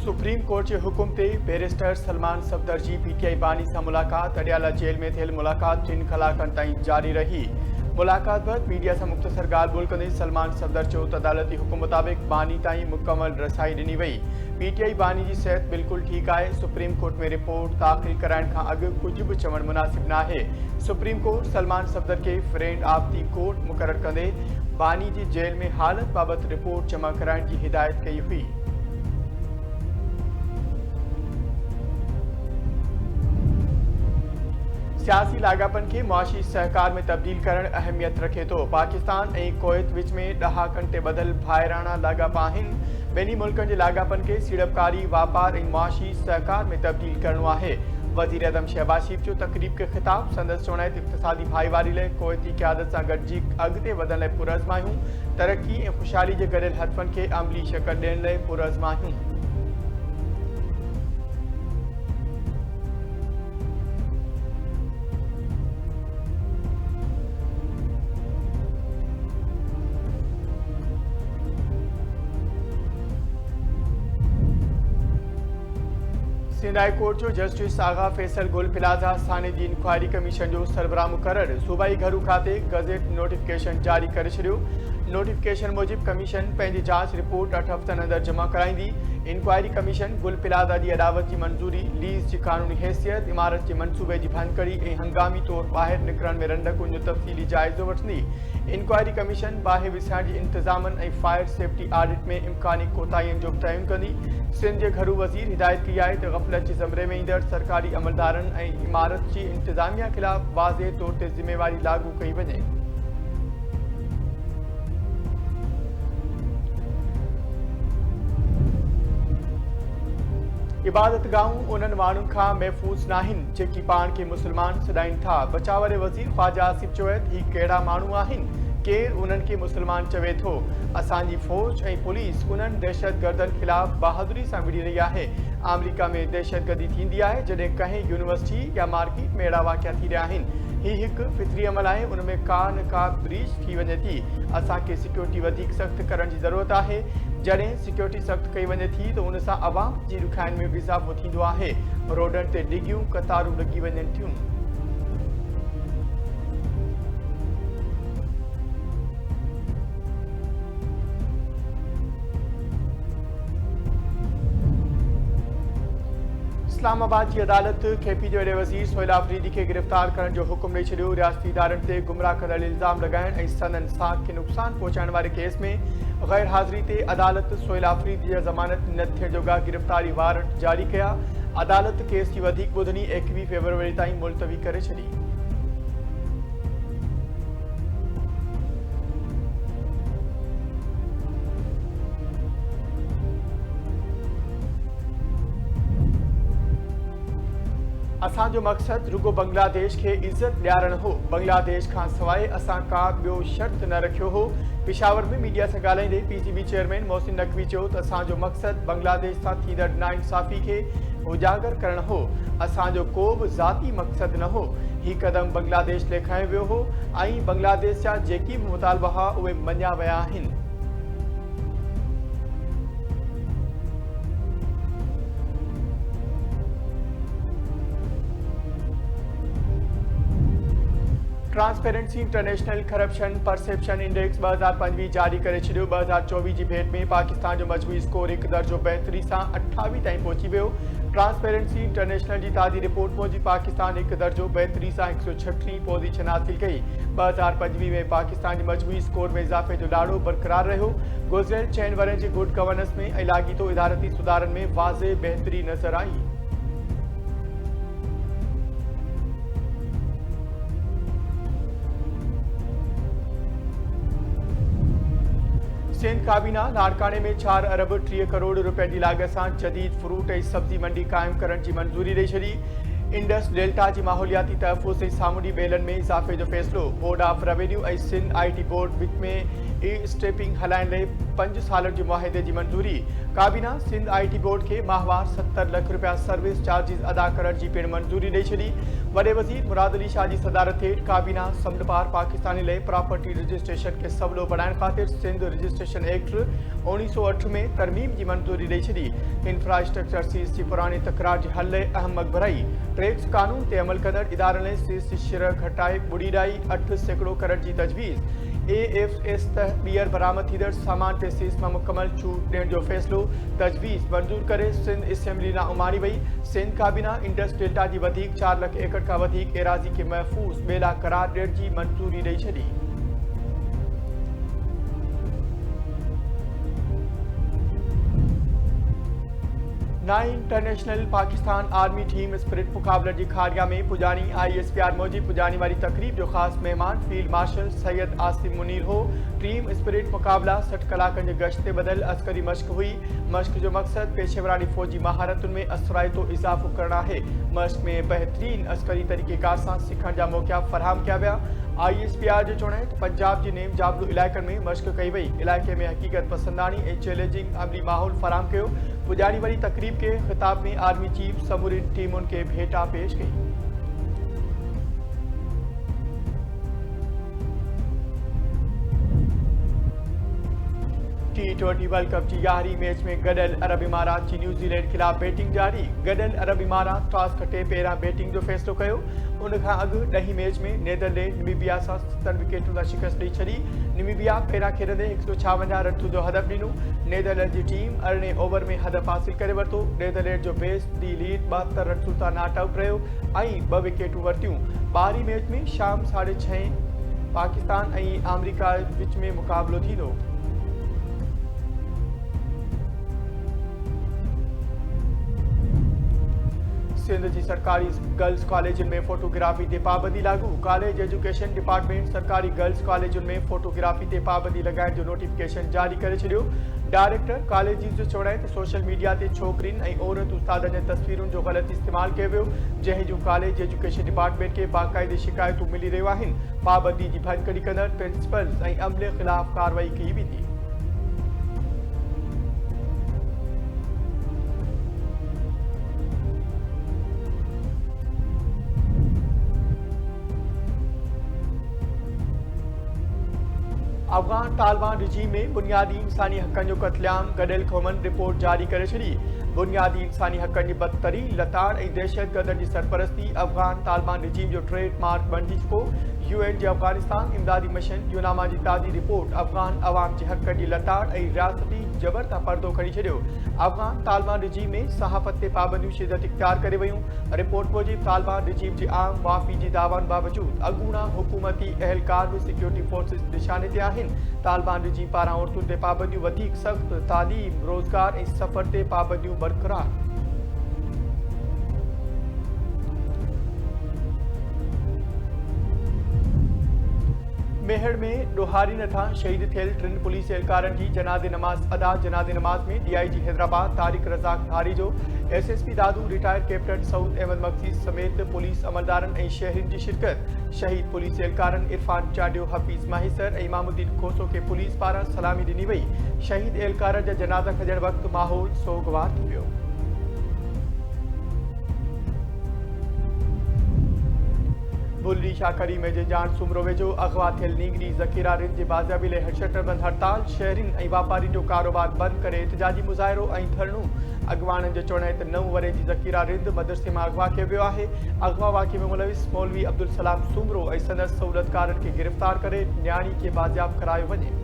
Supreme court के हुक्म ते बैरिस्टर सलमान सफदर जी पीटीआई बानी से मुलाकात अडियाला जेल में थियल मुलाकात 3 कलाकनि ताईं जारी रही। मुलाकात बैदि मीडिया से मुख्तसर ॻाल्हि ॿोल कंदे सलमान सफदर चयो त अदालती हुक्म मुताबिक़ बानी ताईं मुकम्मल रसाई ॾिनी वई। पीटीआई बानी जी सेहत बिल्कुल ठीक है। सुप्रीम कोर्ट में रिपोर्ट दाख़िल कराइण खां अॻु कुछ भी चवण मुनासिब नाहे। सुप्रीम कोर्ट सलमान सफदर के फ्रेंड ऑफ दी कोर्ट मुक़रर कंदे बानी जी जेल में हालत बाबत रिपोर्ट जमा कराइण की हिदायत कई हुई। सियासी लागापन के मुआशी सहकार में तब्दील करण अहमियत रखे तो। पाकिस्तान और कुवैत विच में ॾहाकनि ते ॿधल भाइराणा लागापा आहिनि। ॿिन्ही मुल्कनि जे लागापन के सीड़पकारी वापार और मुआशी सहकार में तब्दील करणो आहे। वज़ीर आज़म शहबाज शरीफ जो तकरीब के खिताब संदसि चवणाइत इक़्तिसादी भाईवारी लाइ कुवैती क़यादत सां गॾिजी अॻिते वधण लाइ पुरअज़मायूं, तरक्की ऐं ख़ुशहाली जे गॾियल हदफ़नि खे अमली शक्ल ॾियण लाइ पुरअज़मायूं। सिंध हाई कोर्ट जो जस्टिस आगा फैसल गुल प्लाजा साने जी इंक्वायरी कमीशन जो सरबराह मुक़रर। सूबाई घरू खाते गज़ेट नोटिफिकेशन जारी करे छॾियो। नोटिफिकेशन मूजिब कमीशन पंहिंजी जांच रिपोर्ट 8 हफ़्तनि अंदर जमा कराईंदी। इंक्वायरी कमीशन गुल प्लाजा की अदावत की मंजूरी, लीज़ की कानूनी हैसियत, इमारत के मनसूबे की भनकड़ी और हंगामी तौर बाहर निकरण में रंडकुन जो तफ़सीली जायज़ो वठंदी। इंक्वायरी कमीशन बाहि विसाइण जी इंतजामन और फायर सेफ्टी ऑडिट में इम्कानी कोताहियन जो तयन कंदी। सिंध के घरू वज़ीर हिदायत की है तो गफ़लत के ज़मरे में ईंदड़ सरकारी अमलदारन और इमारत की इंतजामिया खिलाफ वाज़े तौर पर जिम्मेवारी लागू कई वजे। इबादत गाहूं उन्हनि माण्हुनि खां महफ़ूज़ नाहिनि जेकी पाण के मुसलमान सॾाइनि था। बचाव वारे वज़ीर ख्वाजा आसिफ चयो ही कहिड़ा माण्हू आहिनि केरु उन्हनि खे मुसलमान चवे थो। असांजी फ़ौज ऐं पुलिस उन्हनि दहशतगर्दनि खिलाफ़ बहादुरी सां विड़ी रही आहे। अमेरिका में दहशतगर्दी थींदी आहे जॾहिं कंहिं यूनिवर्सिटी या मार्केट में अहिड़ा वाक़िया थी रहिया आहिनि। ही हिकु फितरी अमल आहे, उनमें का न का ब्रीच थी वञे थी। असांखे सिक्योरिटी वधीक सख़्त करण जी ज़रूरत आहे। जॾहिं सिक्योरिटी सख़्त कई वञे थी त उन सां अवाम जी ॾुखियाईनि में बि इज़ाफ़ो थींदो आहे। रोडनि ते डिघियूं कतारूं लॻी वञनि थियूं। इस्लामाबाद की अदालत केपी जे वॾे वज़ीर सोहेल आफरीदी के गिरफ़्तार करण जो हुक्म ॾेई छॾियो। रियासती इदारनि ते गुमराह कंदड़ इल्ज़ाम लॻाइण ऐं संदनि साख खे नुक़सान पहुचाइण वारे केस में गैर हाज़िरी ते अदालत सोहेल आफरीदी जा ज़मानत न थियण जोगा गिरफ़्तारी वारंट जारी कया। अदालत केस की वधीक ॿुधणी 21 फरवरी ताईं मुलतवी करे छॾी। असांजो मक़सद रुगो बांग्लादेश के इज्जत ॾियारण हो। बांग्लादेश खां सवाइ असां का ॿियो शर्त न रखियो हो। पिशावर में मीडिया से ॻाल्हाईंदे पीसीबी चेयरमैन मोहसिन नक़वी चयो त असांजो मक़सद बांग्लादेश सां थींदड़ नाइंसाफ़ी खे उजागर करण हो। असांजो को बि ज़ाती मक़सद न हो। ही कदम बांग्लादेश लाइ खंयो वियो हो ऐं बांग्लादेश जा जेकी बि मुतालबा हुआ उहे मञिया विया आहिनि। Transparency international corruption perception index 2025 जारी करे छॾियो। 2024 जी भेट में पाकिस्तान जो मजमूई स्कोर हिकु दर्जो बहितरी सां 28 ताईं पहुची वियो। ट्रांसपेरेंसी इंटरनेशनल की ताज़ी रिपोर्ट मूजिब पाकिस्तान हिकु दर्जो बहितरी सां 136 पोजीशन हासिल कई। 2025 में पाकिस्तान जी मजमूई स्कोर में इज़ाफ़े जो ॾाड़ो बरक़रार रहियो। गुज़िरियल 6 वरनि जी गुड गवर्नेंस में ऐं लाॻीतो इदारती सुधारनि में वाज़े बहितरी नज़र आई। सिंध काबीना नारकाने में 4 अरब 30 करोड़ रुपए की लागत से जदीद फ्रूट और सब्जी मंडी कायम करण की मंजूरी ॾेई छॾी। इंडस डेल्टा जी माहौलियाती तहफ़्फ़ुज़ ऐं सामूंडी ॿेलनि में इज़ाफ़े जो फ़ैसिलो। बोर्ड ऑफ रेवेन्यू ऐं सिंध IT बोर्ड विच में स्टेपिंग हलाइण लाइ 5 सालनि जे मुआहिदे जी मंज़ूरी। काबीना सिंध IT बोर्ड खे माहवार 70 लाख रुपया सर्विस चार्जिस अदा करण जी पिण मंज़ूरी ॾेई छॾी। वॾे वज़ीर मुराद अली शाह जी सदारत हेठि काबीना समुंड पार पाकिस्तानी लाइ प्रॉपर्टी रजिस्ट्रेशन खे सवलो बणाइण ख़ातिर सिंध रजिस्ट्रेशन एक्ट 1908 में तरमीम जी मंज़ूरी ॾेई छॾी। इंफ्रास्ट्रक्चर सीज़ जी पुराणी तकरार जे हल लाइ अहम मक़बराई। टैक्स कानून ते अमल कंदड़ इदारनि लाइ सीज़ जी शरह घटाए ॿुड़ी 8% करण जी तजवीज़। AFS तहत ॿीहर बरामद थींदड़ सामान ते सीज़ मां मुकमल छूट ॾियण जो फ़ैसिलो तजवीज़ मंज़ूर करे सिंध असेंबली ॾांहुं उमारी वई। सिंध काबीना इंडस डेल्टा जी वधीक 4 लाख एकड़ खां वधीक एराज़ी खे महफ़ूज़ ॿेला करार ॾियण जी मंज़ूरी ॾेई छॾी। नाई international Pakistan army team spirit मुक़ाबलनि जी खारिया में पुॼाणी। ISPR मूजिब पुॼाणी वारी तक़रीब जो ख़ासि महिमान फील्ड मार्शल सैयद आसिम मुनीर हो। टीम स्पिरिट मुक़ाबला 60 कलाकनि जे गश्त ते ॿधल अस्करी मश्क हुई। मश्क जो मक़सदु पेशेवरानी फ़ौजी महारतुनि में असराइतो इज़ाफ़ो करणु आहे। मश्क में बहितरीन अस्करी तरीक़ेकार सां सिखण जा मौक़ा फ़राहम कया विया। ISPR जो चवणु आहे त पंजाब जे नेम जाबलू इलाइक़नि में मश्क कई वई। इलाइक़े में हक़ीक़त पसंदानी ऐं चैलेंजिंग अमली माहौल फ़राहम कयो। पुॼाणी वारी तक़रीब के ख़िताब में आर्मी चीफ समूरी टीमुनि खे भेटा पेश कई। T20 वर्ल्ड कप जी 11हीं मैच में गॾियल अरब इमारात जी न्यूज़ीलैंड ख़िलाफ़ बैटिंग जारी। गॾियल अरब इमारात टॉस खटे पहिरियां बैटिंग जो फ़ैसिलो कयो। उन खां अॻु 10हीं मैच में नीदरलैंड नमीबिया सां 7 विकेटुनि सां शिकस्त ॾेई छॾी। नमीबिया पहिरियां खेॾंदे 156 रन जो हदफ़ ॾिनो। नीदरलैंड जी टीम 18 ओवर में हदफ़ हासिल करे वरितो। नीदरलैंड जो बेस दी लीड 72 रन सां नॉट आउट रहियो ऐं 2 विकेटूं वरितियूं। 12हीं मैच में शाम 6:30 पाकिस्तान ऐं अमरीका विच में मुक़ाबलो थींदो। सिंध जी सरकारी गर्ल्स कॉलेजनि में फोटोग्राफी ते पाबंदी लागू। कॉलेज एजुकेशन डिपार्टमेंट सरकारी गर्ल्स कॉलेजनि में फोटोग्राफी ते पाबंदी लॻाइण जो नोटिफिकेशन जारी करे छॾियो। डायरेक्टर कॉलेज जो चवणु आहे त सोशल मीडिया ते छोकिरियुनि ऐं औरत उस्तादनि जी तस्वीरुनि जो ग़लति इस्तेमालु कयो वियो, जंहिं जूं कॉलेज एजुकेशन डिपार्टमेंट खे बाक़ाइदे शिकायतूं मिली रहियूं आहिनि। पाबंदी जी भञकड़ी कंदड़ प्रिंसिपल्स ऐं अमले ख़िलाफ़ कार्रवाई कई वेंदी। अफगान तालिबान रिजीम में बुनियादी इंसानी हक़नि जो क़त्लेआम गॾियल क़ौमनि रिपोर्ट जारी करे छॾी। बुनियादी इंसानी हक़नि जी बदतरीन लताड़ ऐं दहशतगर्दनि जी सरपरस्ती अफगान तालिबान रिजीम जो ट्रेडमार्क बणिजी चुको। UN जे अफगानिस्तान इमदादी मिशन यूनामा जी ताज़ी रिपोर्ट अफगान अवाम जे हक़नि जी लताड़ ऐं रियासती जबर तां पर्दो खणी छॾियो। अफगान तालिबान रिजीम में सहाफ़त ते पाबंदियूं शिदत इख्तियार करे वयूं। रिपोर्ट मूजिब तालिबान रिजीम जी आम माफ़ी जी दावनि बावजूद अॻूणा हुकूमती अहलकार बि सिक्योरिटी फोर्सिस निशाने ते आहिनि। तालिबान रिजीम पारां औरतुनि ते पाबंदियूं वधीक सख़्त, तालीम, रोज़गार ऐं सफ़र ते पाबंदियूं बरक़रार। मेहड़ में ॾोहारी नथा शहीद थियल 3 पुलिस एहलकारनि जी जनाज़े नमाज़ अदा। जनाज़े नमाज़ में DIG हैदराबाद तारिक रज़ाक धारी जो SSP दादू रिटायर्ड कैप्टन सऊद अहमद मक़सी समेत पुलिस अमलदारनि ऐं शहरियुनि जी शिरकत। शहीद पुलिस एहलकारनि इरफान चाडियो, हफ़ीज़ माहिसर ऐं इमामुद्दीन खोसो खे पुलिस पारां सलामी ॾिनी वई। शहीद एहलकारनि जा जनाज़ा खॼण वक़्तु माहौल सोगवार थी वियो। बुल्ली शाकरी में जे जान सुमरो वेझो अगवा थियल नींगरी ज़ख़ीरा रिंद जे बाज़ियाबी लाइ शटरबंद हड़ताल। शहरियुनि ऐं वापारियुनि जो कारोबार बंदि करे एहतिजाजी मुज़ाहिरो ऐं धरणो। अॻवाननि जो चवणु आहे त 9 वरे जी ज़ख़ीरा रिंद मदरसे मां अगवा कयो वियो आहे। अगवा वाक़े में मुलविस मौलवी अब्दुल सलाम सुमरो ऐं संदसि सहूलियतकारनि खे गिरफ़्तार करे न्याणी खे बाज़ियाब करायो वञे।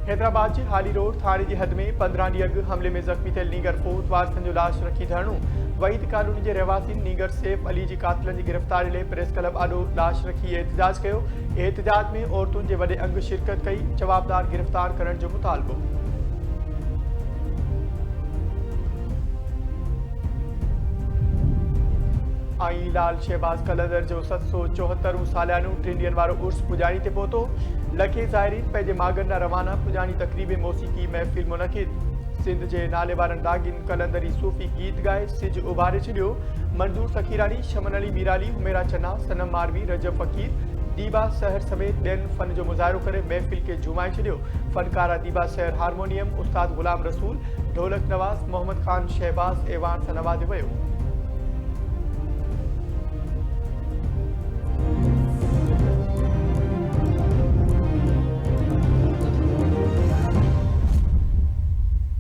हैदराबाद जे हाली रोड थाणे जी हद में 15 ॾींहं अॻु हमले में ज़ख़्मी थियल नीगर फौज वारसनि जो लाश रखी धरणो। वहीद कॉलोनी जे रहवासियुनि नीगर सैफ अली जी क़ातिलनि जी गिरफ़्तारी लाइ प्रेस क्लब आॾो लाश रखी एहतिजाज कयो। एहतिजाज में औरतुनि जे वॾे अंग शिरकत कई। जवाबदार गिरफ़्तार करण जो मुतालबो। आई लाल शहबाज कलंदर जो 774 सालियानो 3 ॾींहनि वारो उर्स पुॼाणी ते पहुतो। लखे ज़ाइरीन पंहिंजे मागनि ॾांहुं रवाना। पुॼाणी तक़रीब मौसीक़ी महफ़िल मुनक़िद। सिंध जे नाले वारनि रागिन कलंदरी सूफ़ी गीत गाए सिज उभारे छॾियो। मंजूर सखीरानी, शमन अली मीराली, हुमेरा चन्ना, सनम मारवी, रजब फ़कीर, दीबा सहर समेत ॿियनि फ़न जो मुज़ाहिरो करे महफ़िल खे झुमाए छॾियो। फ़नकारा दीबा सहर हारमोनियम, उस्ताद ग़ुलाम रसूल, ढोलक नवाज़, मोहम्मद ख़ान शहबाज़ ऐवान सां नवाज़ियो वियो।